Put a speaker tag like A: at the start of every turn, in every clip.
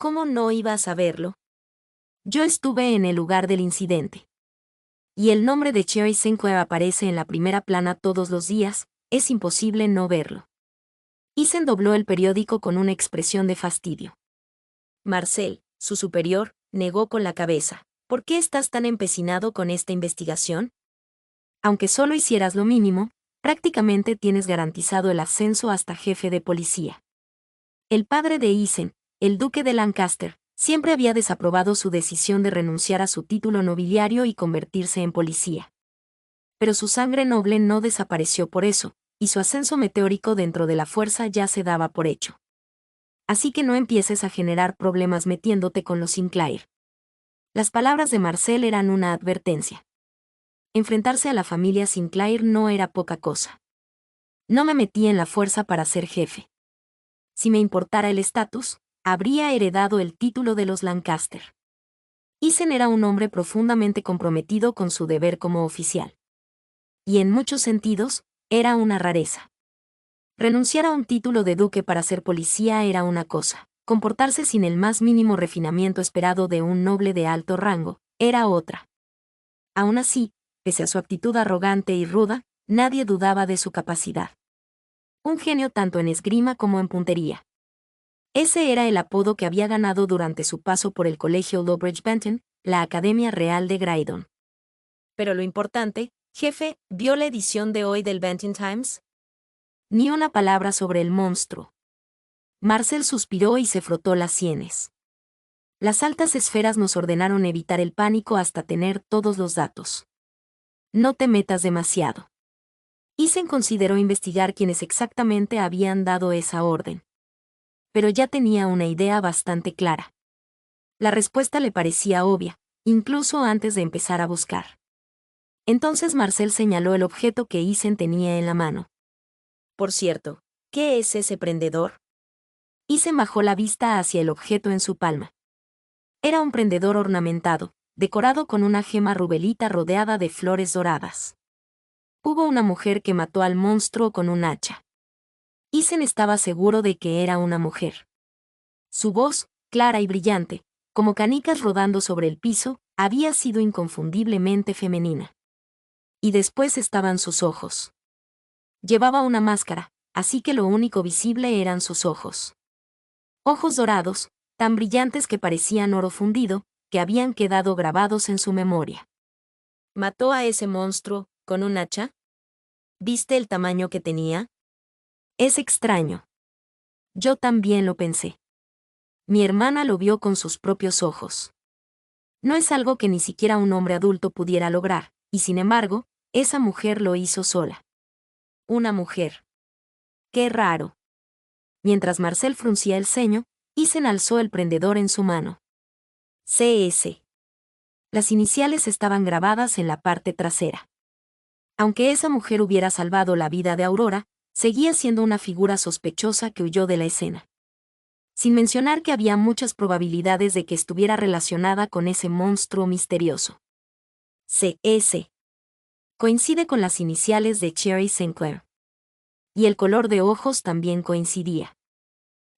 A: ¿Cómo no iba a saberlo? Yo estuve en el lugar del incidente. Y el nombre de Cherry Sinclair aparece en la primera plana todos los días, es imposible no verlo. Eason dobló el periódico con una expresión de fastidio. Marcel, su superior, negó con la cabeza. ¿Por qué estás tan empecinado con esta investigación? Aunque solo hicieras lo mínimo, prácticamente tienes garantizado el ascenso hasta jefe de policía. El padre de Eason, el duque de Lancaster, siempre había desaprobado su decisión de renunciar a su título nobiliario y convertirse en policía. Pero su sangre noble no desapareció por eso, y su ascenso meteórico dentro de la fuerza ya se daba por hecho. Así que no empieces a generar problemas metiéndote con los Sinclair. Las palabras de Marcel eran una advertencia. Enfrentarse a la familia Sinclair no era poca cosa. No me metí en la fuerza para ser jefe. Si me importara el estatus, habría heredado el título de los Lancaster. Eason era un hombre profundamente comprometido con su deber como oficial. Y en muchos sentidos, era una rareza. Renunciar a un título de duque para ser policía era una cosa, comportarse sin el más mínimo refinamiento esperado de un noble de alto rango, era otra. Aún así, pese a su actitud arrogante y ruda, nadie dudaba de su capacidad. Un genio tanto en esgrima como en puntería. Ese era el apodo que había ganado durante su paso por el colegio Lowbridge Benton, la Academia Real de Graydon. Pero lo importante, jefe, ¿vio la edición de hoy del Benton Times? Ni una palabra sobre el monstruo. Marcel suspiró y se frotó las sienes. Las altas esferas nos ordenaron evitar el pánico hasta tener todos los datos. No te metas demasiado. Eason consideró investigar quiénes exactamente habían dado esa orden. Pero ya tenía una idea bastante clara. La respuesta le parecía obvia, incluso antes de empezar a buscar. Entonces Marcel señaló el objeto que Eason tenía en la mano. Por cierto, ¿qué es ese prendedor? Eason bajó la vista hacia el objeto en su palma. Era un prendedor ornamentado, decorado con una gema rubelita rodeada de flores doradas. Hubo una mujer que mató al monstruo con un hacha. Eason estaba seguro de que era una mujer. Su voz, clara y brillante, como canicas rodando sobre el piso, había sido inconfundiblemente femenina. Y después estaban sus ojos. Llevaba una máscara, así que lo único visible eran sus ojos. Ojos dorados, tan brillantes que parecían oro fundido, que habían quedado grabados en su memoria. ¿Mató a ese monstruo con un hacha? ¿Viste el tamaño que tenía? Es extraño. Yo también lo pensé. Mi hermana lo vio con sus propios ojos. No es algo que ni siquiera un hombre adulto pudiera lograr, y sin embargo, esa mujer lo hizo sola. Una mujer. ¡Qué raro! Mientras Marcel fruncía el ceño, Eason alzó el prendedor en su mano. CS. Las iniciales estaban grabadas en la parte trasera. Aunque esa mujer hubiera salvado la vida de Aurora, seguía siendo una figura sospechosa que huyó de la escena. Sin mencionar que había muchas probabilidades de que estuviera relacionada con ese monstruo misterioso. CS. Coincide con las iniciales de Cherry Sinclair. Y el color de ojos también coincidía.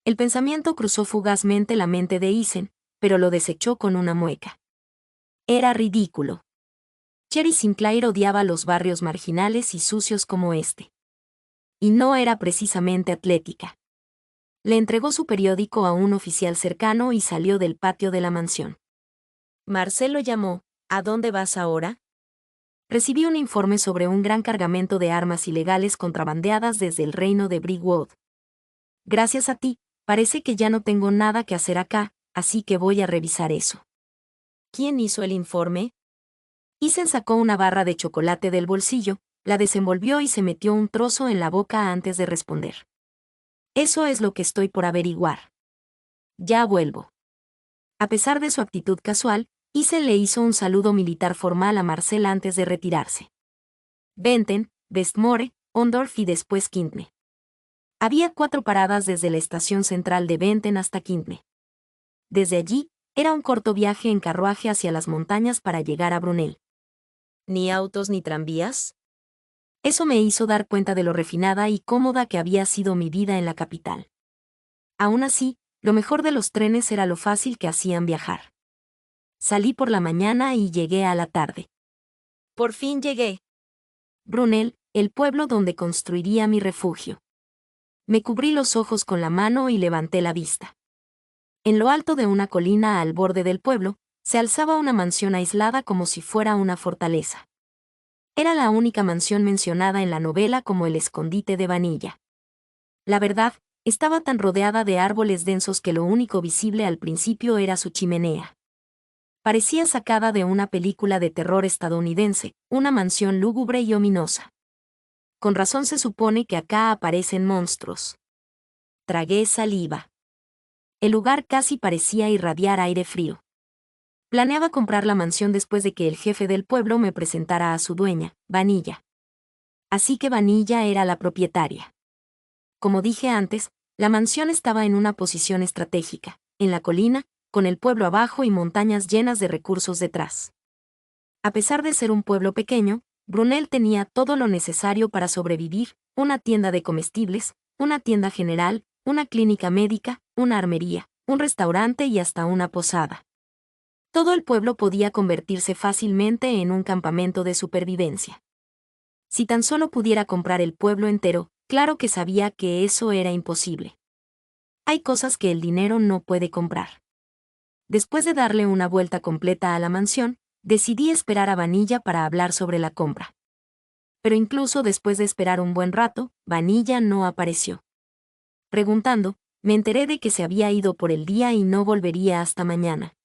A: El pensamiento cruzó fugazmente la mente de Eason, pero lo desechó con una mueca. Era ridículo. Cherry Sinclair odiaba los barrios marginales y sucios como este. Y no era precisamente atlética. Le entregó su periódico a un oficial cercano y salió del patio de la mansión. Marcel lo llamó. ¿A dónde vas ahora? Recibí un informe sobre un gran cargamento de armas ilegales contrabandeadas desde el reino de Brigwood. Gracias a ti, parece que ya no tengo nada que hacer acá, así que voy a revisar eso. ¿Quién hizo el informe? Eason sacó una barra de chocolate del bolsillo, la desenvolvió y se metió un trozo en la boca antes de responder. Eso es lo que estoy por averiguar. Ya vuelvo. A pesar de su actitud casual, Eason le hizo un saludo militar formal a Marcel antes de retirarse. Benton, Westmore, Ondorf y después Quintme. Había 4 paradas desde la estación central de Benton hasta Quintme. Desde allí, era un corto viaje en carruaje hacia las montañas para llegar a Brunel. ¿Ni autos ni tranvías? Eso me hizo dar cuenta de lo refinada y cómoda que había sido mi vida en la capital. Aún así, Lo mejor de los trenes era lo fácil que hacían viajar. Salí por la mañana y llegué a la tarde. Por fin llegué. Brunel, el pueblo donde construiría mi refugio. Me cubrí los ojos con la mano y levanté la vista. En lo alto de una colina al borde del pueblo, se alzaba una mansión aislada como si fuera una fortaleza. Era la única mansión mencionada en la novela como el escondite de Vanilla. La verdad, estaba tan rodeada de árboles densos que lo único visible al principio era su chimenea. Parecía sacada de una película de terror estadounidense, una mansión lúgubre y ominosa. Con razón se supone que acá aparecen monstruos. Tragué saliva. El lugar casi parecía irradiar aire frío. Planeaba comprar la mansión después de que el jefe del pueblo me presentara a su dueña, Vanilla. Así que Vanilla era la propietaria. Como dije antes, la mansión estaba en una posición estratégica, en la colina, con el pueblo abajo y montañas llenas de recursos detrás. A pesar de ser un pueblo pequeño, Brunel tenía todo lo necesario para sobrevivir: una tienda de comestibles, una tienda general, una clínica médica, una armería, un restaurante y hasta una posada. Todo el pueblo podía convertirse fácilmente en un campamento de supervivencia. Si tan solo pudiera comprar el pueblo entero, claro que sabía que eso era imposible. Hay cosas que el dinero no puede comprar. Después de darle una vuelta completa a la mansión, decidí esperar a Vanilla para hablar sobre la compra. Pero incluso después de esperar un buen rato, Vanilla no apareció. Preguntando, me enteré de que se había ido por el día y no volvería hasta mañana.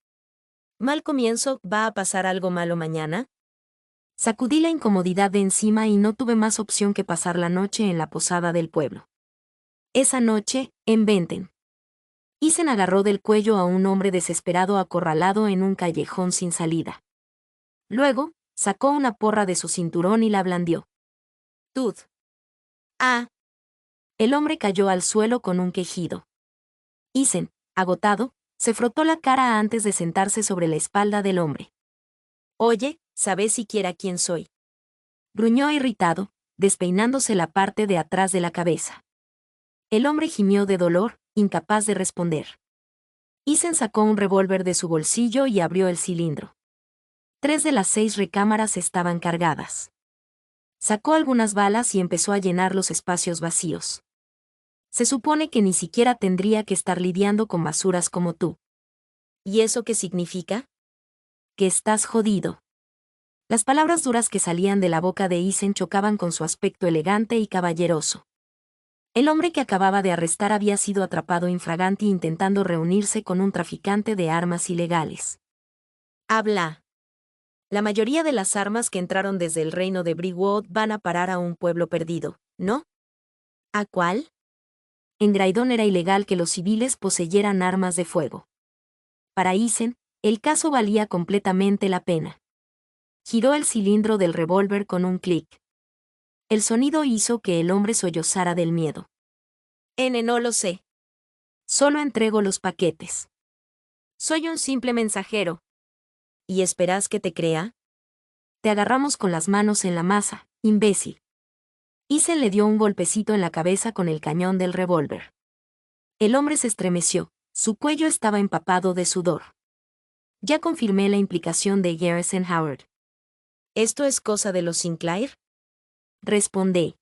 A: Mal comienzo, ¿va a pasar algo malo mañana? Sacudí la incomodidad de encima y no tuve más opción que pasar la noche en la posada del pueblo. Esa noche, en Benten, Isen agarró del cuello a un hombre desesperado acorralado en un callejón sin salida. Luego, sacó una porra de su cinturón y la blandió. ¡Tud! ¡Ah! El hombre cayó al suelo con un quejido. Isen, agotado, se frotó la cara antes de sentarse sobre la espalda del hombre. Oye, ¿sabes siquiera quién soy? Gruñó irritado, despeinándose la parte de atrás de la cabeza. El hombre gimió de dolor, incapaz de responder. Isen sacó un revólver de su bolsillo y abrió el cilindro. 3 de las 6 recámaras estaban cargadas. Sacó algunas balas y empezó a llenar los espacios vacíos. Se supone que ni siquiera tendría que estar lidiando con basuras como tú. ¿Y eso qué significa? Que estás jodido. Las palabras duras que salían de la boca de Isen chocaban con su aspecto elegante y caballeroso. El hombre que acababa de arrestar había sido atrapado infraganti intentando reunirse con un traficante de armas ilegales. Habla. La mayoría de las armas que entraron desde el reino de Brigwood van a parar a un pueblo perdido, ¿no? ¿A cuál? En Graydon era ilegal que los civiles poseyeran armas de fuego. Para Isen, el caso valía completamente la pena. Giró el cilindro del revólver con un clic. El sonido hizo que el hombre sollozara del miedo. No lo sé. Solo entrego los paquetes. Soy un simple mensajero. ¿Y esperas que te crea? Te agarramos con las manos en la masa, imbécil. Isen le dio un golpecito en la cabeza con el cañón del revólver. El hombre se estremeció, su cuello estaba empapado de sudor. Ya confirmé la implicación de Garrison Howard. ¿Esto es cosa de los Sinclair? Respondí.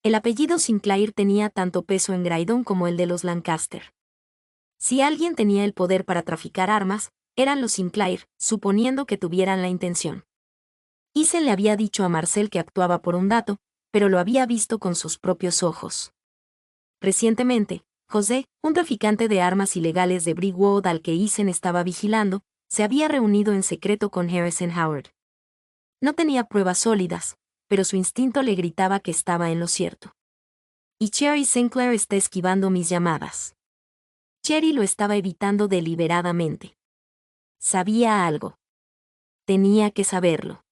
A: El apellido Sinclair tenía tanto peso en Graydon como el de los Lancaster. Si alguien tenía el poder para traficar armas, eran los Sinclair, suponiendo que tuvieran la intención. Isen le había dicho a Marcel que actuaba por un dato, pero lo había visto con sus propios ojos. Recientemente, José, un traficante de armas ilegales de Brigwood al que Isen estaba vigilando, se había reunido en secreto con Harrison Howard. No tenía pruebas sólidas, pero su instinto le gritaba que estaba en lo cierto. Y Cherry Sinclair está esquivando mis llamadas. Cherry lo estaba evitando deliberadamente. Sabía algo. Tenía que saberlo.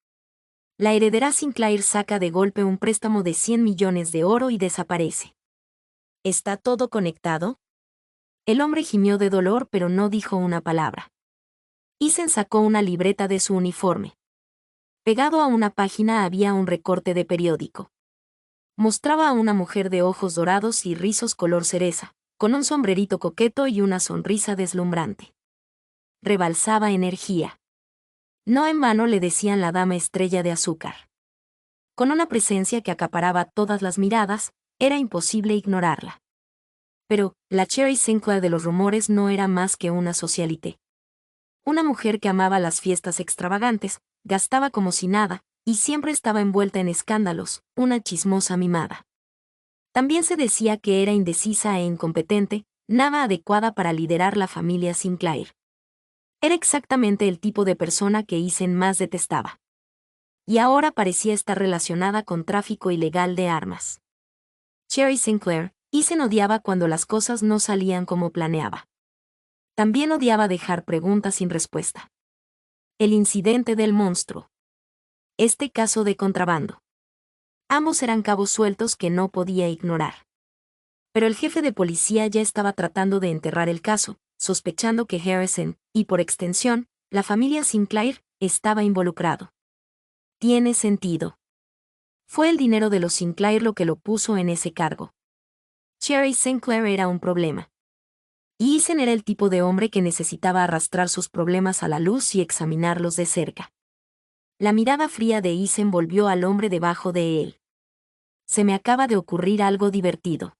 A: La heredera Sinclair saca de golpe un préstamo de 100 millones de oro y desaparece. ¿Está todo conectado? El hombre gimió de dolor pero no dijo una palabra. Isen sacó una libreta de su uniforme. Pegado a una página había un recorte de periódico. Mostraba a una mujer de ojos dorados y rizos color cereza, con un sombrerito coqueto y una sonrisa deslumbrante. Rebalsaba energía. No en vano le decían la dama estrella de azúcar. Con una presencia que acaparaba todas las miradas, era imposible ignorarla. Pero, la Cherry Sinclair de los rumores no era más que una socialité. Una mujer que amaba las fiestas extravagantes, gastaba como si nada, y siempre estaba envuelta en escándalos, una chismosa mimada. También se decía que era indecisa e incompetente, nada adecuada para liderar la familia Sinclair. Era exactamente el tipo de persona que Eisen más detestaba. Y ahora parecía estar relacionada con tráfico ilegal de armas. Cherry Sinclair, Eisen odiaba cuando las cosas no salían como planeaba. También odiaba dejar preguntas sin respuesta. El incidente del monstruo. Este caso de contrabando. Ambos eran cabos sueltos que no podía ignorar. Pero el jefe de policía ya estaba tratando de enterrar el caso, sospechando que Harrison, y por extensión, la familia Sinclair, estaba involucrado. Tiene sentido. Fue el dinero de los Sinclair lo que lo puso en ese cargo. Cherry Sinclair era un problema. Y Eisen era el tipo de hombre que necesitaba arrastrar sus problemas a la luz y examinarlos de cerca. La mirada fría de Eisen volvió al hombre debajo de él. Se me acaba de ocurrir algo divertido.